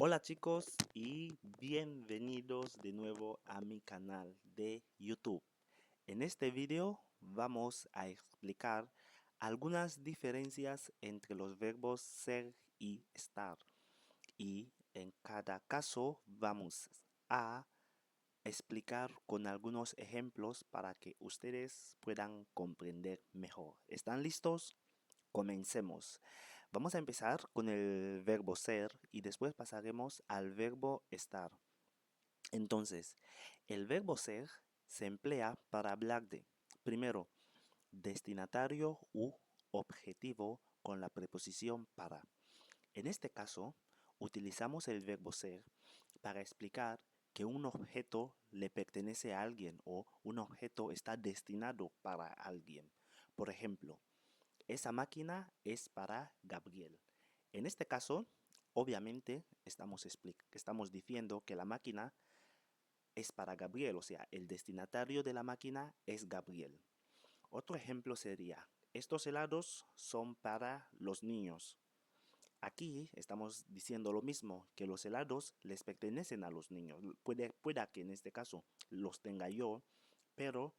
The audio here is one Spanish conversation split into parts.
Hola chicos y bienvenidos de nuevo a mi canal de YouTube. En este video vamos a explicar algunas diferencias entre los verbos ser y estar. Y en cada caso vamos a explicar con algunos ejemplos para que ustedes puedan comprender mejor. ¿Están listos? Comencemos. Vamos a empezar con el verbo ser y después pasaremos al verbo estar. Entonces, el verbo ser se emplea para hablar de, primero, destinatario u objetivo con la preposición para. En este caso, utilizamos el verbo ser para explicar que un objeto le pertenece a alguien o un objeto está destinado para alguien. Por ejemplo, esa máquina es para Gabriel. En este caso, obviamente, estamos diciendo que la máquina es para Gabriel, o sea, el destinatario de la máquina es Gabriel. Otro ejemplo sería, estos helados son para los niños. Aquí estamos diciendo lo mismo, que los helados les pertenecen a los niños. Pueda que en este caso los tenga yo, pero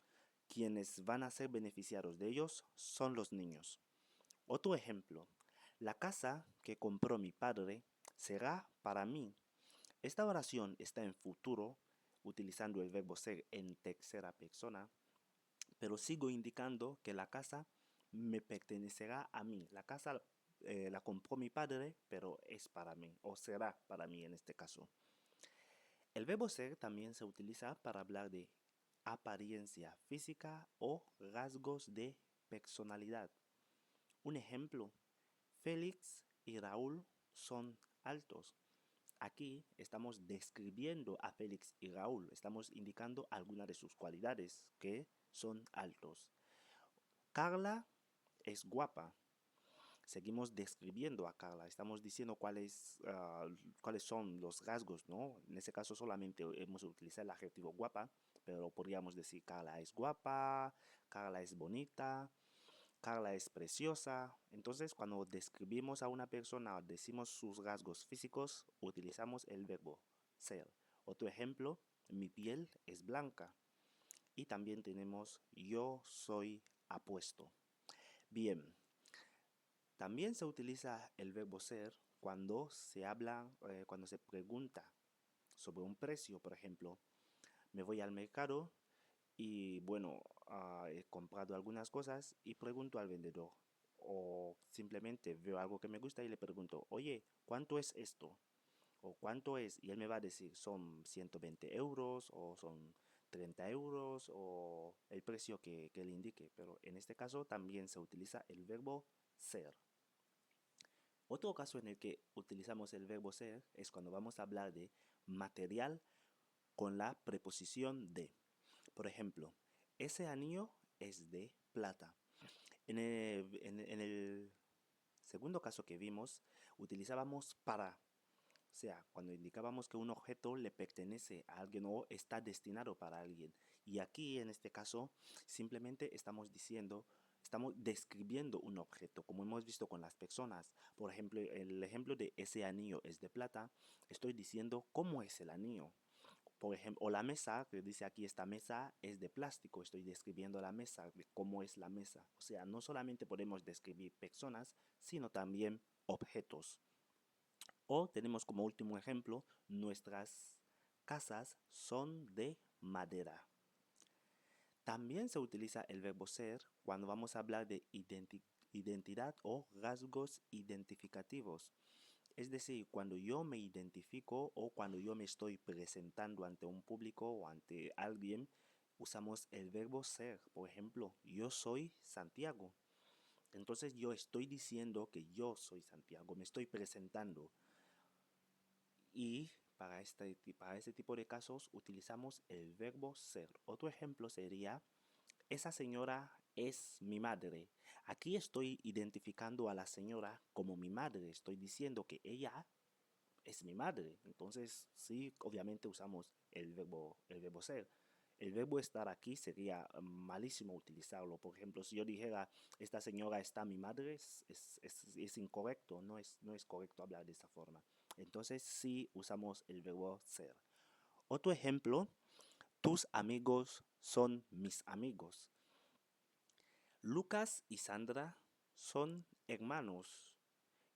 quienes van a ser beneficiarios de ellos son los niños. Otro ejemplo, la casa que compró mi padre será para mí. Esta oración está en futuro, utilizando el verbo ser en tercera persona, pero sigo indicando que la casa me pertenecerá a mí. La casa la compró mi padre, pero es para mí, o será para mí en este caso. El verbo ser también se utiliza para hablar de apariencia física o rasgos de personalidad. Un ejemplo, Félix y Raúl son altos. Aquí estamos describiendo a Félix y Raúl, estamos indicando algunas de sus cualidades que son altos. Carla es guapa. Seguimos describiendo a Carla, estamos diciendo cuáles son los rasgos, ¿no? En ese caso solamente hemos utilizado el adjetivo guapa, pero podríamos decir Carla es guapa, Carla es bonita, Carla es preciosa. Entonces, cuando describimos a una persona, decimos sus rasgos físicos, utilizamos el verbo ser. Otro ejemplo, mi piel es blanca. Y también tenemos yo soy apuesto. Bien, también se utiliza el verbo ser cuando se habla, cuando se pregunta sobre un precio, por ejemplo. Me voy al mercado y bueno, he comprado algunas cosas y pregunto al vendedor. O simplemente veo algo que me gusta y le pregunto, oye, ¿cuánto es esto? O cuánto es, y él me va a decir, son 120 euros o son 30 euros o el precio que él indique. Pero en este caso también se utiliza el verbo ser. Otro caso en el que utilizamos el verbo ser es cuando vamos a hablar de material con la preposición de. Por ejemplo, ese anillo es de plata. En el segundo caso que vimos, utilizábamos para. O sea, cuando indicábamos que un objeto le pertenece a alguien o está destinado para alguien. Y aquí, en este caso, simplemente estamos diciendo, estamos describiendo un objeto, como hemos visto con las personas. Por ejemplo, el ejemplo de ese anillo es de plata, estoy diciendo cómo es el anillo. Por ejemplo, o la mesa, que dice aquí esta mesa es de plástico, estoy describiendo la mesa, de cómo es la mesa. O sea, no solamente podemos describir personas, sino también objetos. O tenemos como último ejemplo, nuestras casas son de madera. También se utiliza el verbo ser cuando vamos a hablar de identidad o rasgos identificativos. Es decir, cuando yo me identifico o cuando yo me estoy presentando ante un público o ante alguien, usamos el verbo ser. Por ejemplo, yo soy Santiago. Entonces yo estoy diciendo que yo soy Santiago, me estoy presentando. Y para este tipo de casos utilizamos el verbo ser. Otro ejemplo sería, esa señora es mi madre. Aquí estoy identificando a la señora como mi madre. Estoy diciendo que ella es mi madre. Entonces, sí, obviamente usamos el verbo ser. El verbo estar aquí sería malísimo utilizarlo. Por ejemplo, si yo dijera, esta señora está mi madre, es incorrecto, no es correcto hablar de esa forma. Entonces sí usamos el verbo ser. Otro ejemplo, tus amigos son mis amigos. Lucas y Sandra son hermanos.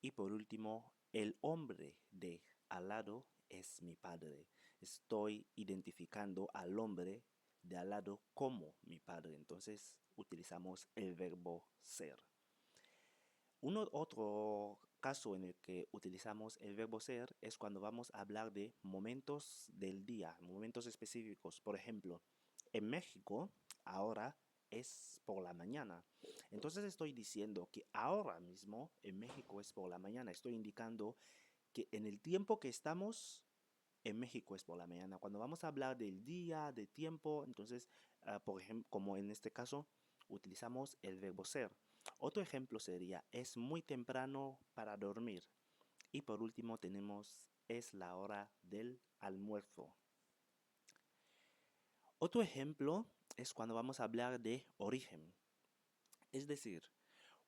Y por último, el hombre de al lado es mi padre. Estoy identificando al hombre de al lado como mi padre. Entonces utilizamos el verbo ser. Otro caso en el que utilizamos el verbo ser es cuando vamos a hablar de momentos del día, momentos específicos. Por ejemplo, en México ahora es por la mañana. Entonces estoy diciendo que ahora mismo en México es por la mañana. Estoy indicando que en el tiempo que estamos en México es por la mañana. Cuando vamos a hablar del día, de tiempo, entonces, por ejemplo, como en este caso, utilizamos el verbo ser. Otro ejemplo sería, es muy temprano para dormir. Y por último tenemos, es la hora del almuerzo. Otro ejemplo es cuando vamos a hablar de origen. Es decir,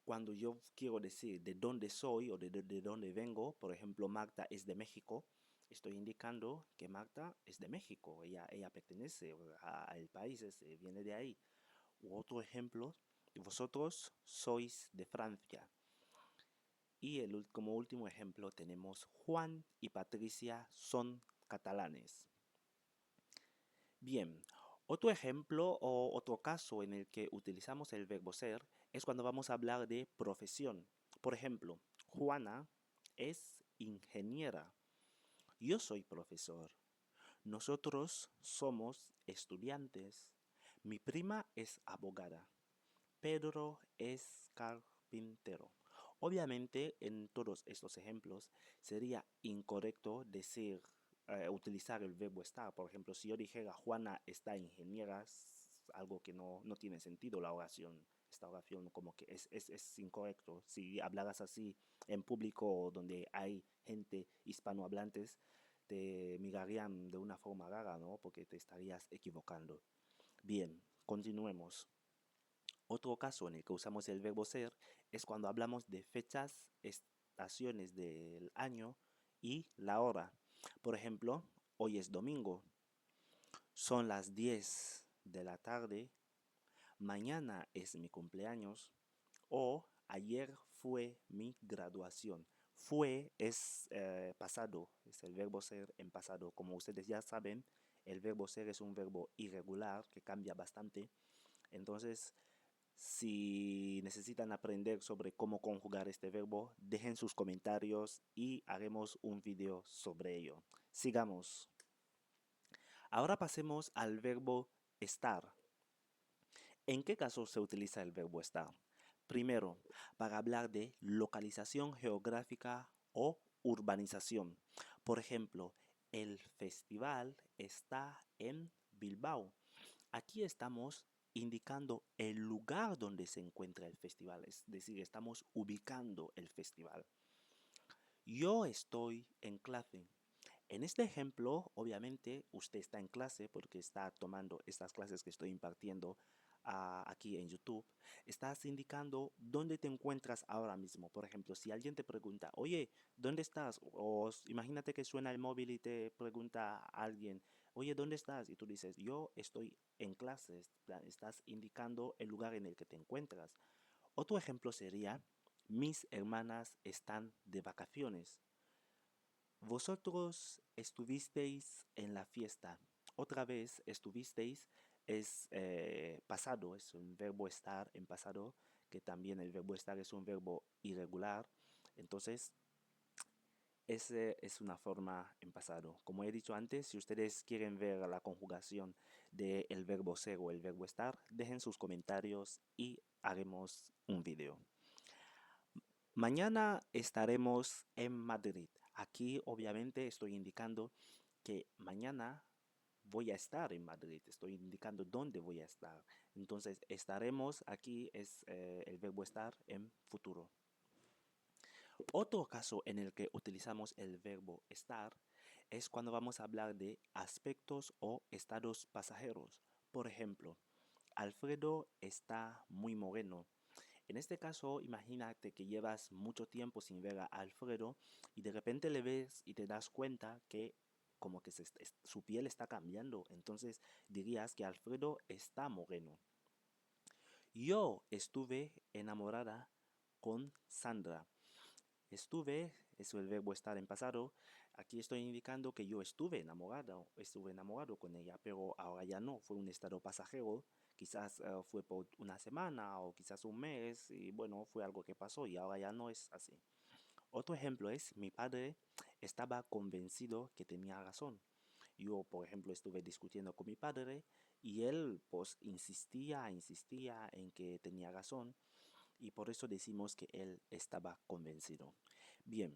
cuando yo quiero decir de dónde soy o de dónde vengo, por ejemplo, Magda es de México, estoy indicando que Magda es de México, ella pertenece al país, viene de ahí. U otro ejemplo, vosotros sois de Francia. Y como último ejemplo tenemos Juan y Patricia son catalanes. Bien, otro ejemplo o otro caso en el que utilizamos el verbo ser es cuando vamos a hablar de profesión. Por ejemplo, Juana es ingeniera. Yo soy profesor. Nosotros somos estudiantes. Mi prima es abogada. Pedro es carpintero. Obviamente, en todos estos ejemplos sería incorrecto decir, utilizar el verbo estar. Por ejemplo, si yo dijera Juana está ingeniera, es algo que no tiene sentido la oración. Esta oración como que es incorrecto. Si hablaras así en público donde hay gente hispanohablantes, te mirarían de una forma rara, ¿no? Porque te estarías equivocando. Bien, continuemos. Otro caso en el que usamos el verbo ser es cuando hablamos de fechas, estaciones del año y la hora. Por ejemplo, hoy es domingo, son las 10 de la tarde, mañana es mi cumpleaños o ayer fue mi graduación. Fue es pasado, es el verbo ser en pasado. Como ustedes ya saben, el verbo ser es un verbo irregular que cambia bastante. Entonces, si necesitan aprender sobre cómo conjugar este verbo, dejen sus comentarios y haremos un video sobre ello. Sigamos. Ahora pasemos al verbo estar. ¿En qué caso se utiliza el verbo estar? Primero, para hablar de localización geográfica o urbanización. Por ejemplo, el festival está en Bilbao. Aquí estamos indicando el lugar donde se encuentra el festival, es decir, estamos ubicando el festival. Yo estoy en clase. En este ejemplo, obviamente, usted está en clase porque está tomando estas clases que estoy impartiendo aquí en YouTube. Estás indicando dónde te encuentras ahora mismo. Por ejemplo, si alguien te pregunta, oye, ¿dónde estás? O imagínate que suena el móvil y te pregunta a alguien, oye, ¿dónde estás? Y tú dices, yo estoy en clases. Estás indicando el lugar en el que te encuentras. Otro ejemplo sería, mis hermanas están de vacaciones. Vosotros estuvisteis en la fiesta. Otra vez estuvisteis es pasado, es un verbo estar en pasado, que también el verbo estar es un verbo irregular. Entonces, esa es una forma en pasado. Como he dicho antes, si ustedes quieren ver la conjugación del verbo ser o el verbo estar, dejen sus comentarios y haremos un video. Mañana estaremos en Madrid. Aquí obviamente estoy indicando que mañana voy a estar en Madrid. Estoy indicando dónde voy a estar. Entonces estaremos aquí es el verbo estar en futuro. Otro caso en el que utilizamos el verbo estar es cuando vamos a hablar de aspectos o estados pasajeros. Por ejemplo, Alfredo está muy moreno. En este caso, imagínate que llevas mucho tiempo sin ver a Alfredo y de repente le ves y te das cuenta que como que su piel está cambiando. Entonces dirías que Alfredo está moreno. Yo estuve enamorada con Sandra. Estuve, eso el verbo estar en pasado. Aquí estoy indicando que yo estuve enamorado con ella, pero ahora ya no, fue un estado pasajero. Quizás fue por una semana o quizás un mes y bueno, fue algo que pasó y ahora ya no es así. Otro ejemplo es, mi padre estaba convencido que tenía razón. Yo, por ejemplo, estuve discutiendo con mi padre y él pues insistía en que tenía razón y por eso decimos que él estaba convencido. Bien,